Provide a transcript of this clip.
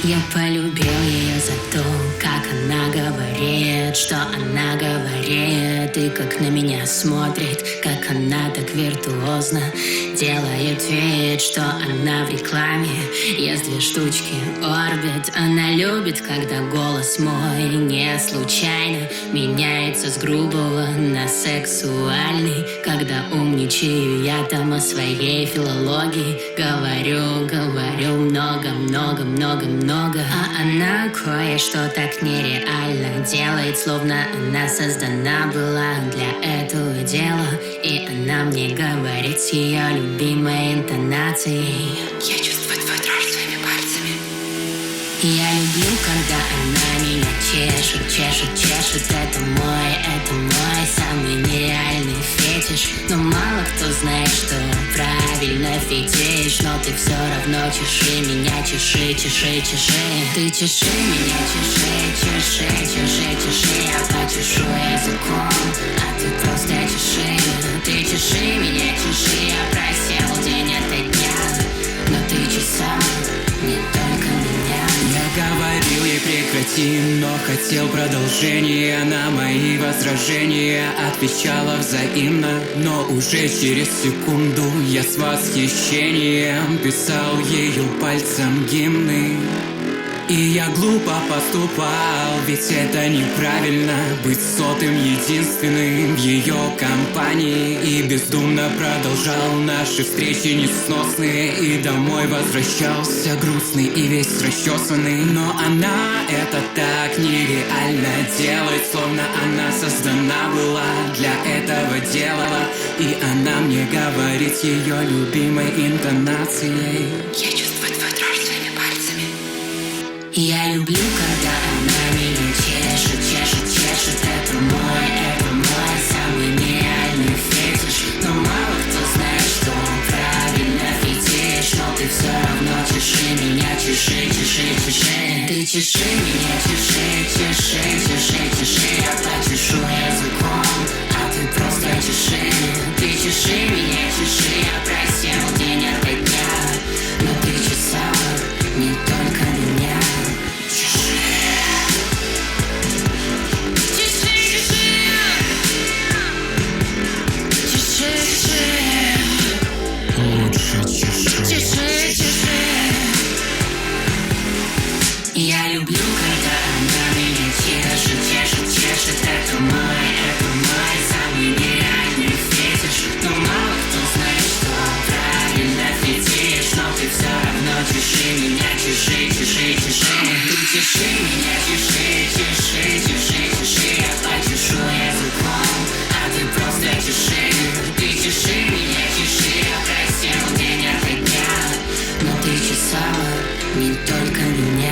Я полюбил ее за то, как она говорит, что она говорит, и как на меня смотрит, как она так виртуозно делает вид, что она в рекламе. Есть две штучки орбит. Она любит, когда голос мой не случайно меняется с грубого на сексуальный, когда умничаю я там о своей филологии. Говорю много, а она кое-что так нереально делает, словно она создана была для этого дела. И она мне говорит с ее любимой интонацией: я чувствую твой дрожь своими пальцами. Я люблю, когда она меня чешет. Это мой самый нереальный фетиш. Но мало кто знает, что правильно фетиш. Но ты все равно чеши меня, чеши. Ты чеши меня, чеши. Я почешу языком, а ты просто чеши. Ты чеши меня, чеши. Я просел день ото дня, но ты чесала не только меня. Я говорил ей прекрати, но хотел продолжения. На мои возражения отвечала взаимно, но уже через секунду я с восхищением писал ею пальцем гимны. И я глупо поступал, ведь это неправильно быть сотым единственным в ее компании. И бездумно продолжал наши встречи несносные, и домой возвращался грустный и весь расчесанный. Но она это так нереально делает, словно она создана была для этого дела. И она мне говорит ее любимой интонацией: я чувствую твой дрожь своими пальцами. Я люблю, когда она меня чешет. Это мой самый нереальный фетиш. Но мало кто знает, что он правильно фетиш. Но ты все равно чеши меня, чеши. Ты чеши меня, чеши. Я почешу языком, а ты просто чеши. Ты чеши меня, чеши. Я просел день ото дня, но ты чесала не только меня. Я люблю, когда она меня чешет. Это мой самый нереальный фетиш. Но мало кто знает, что он правильно фетиш. Но ты все равно чеши меня, чеши. Ты чеши меня, чеши. Я почешу языком, а ты просто чеши. Ты чеши меня, чеши. Я просел день ото дня, но ты чесала не только меня.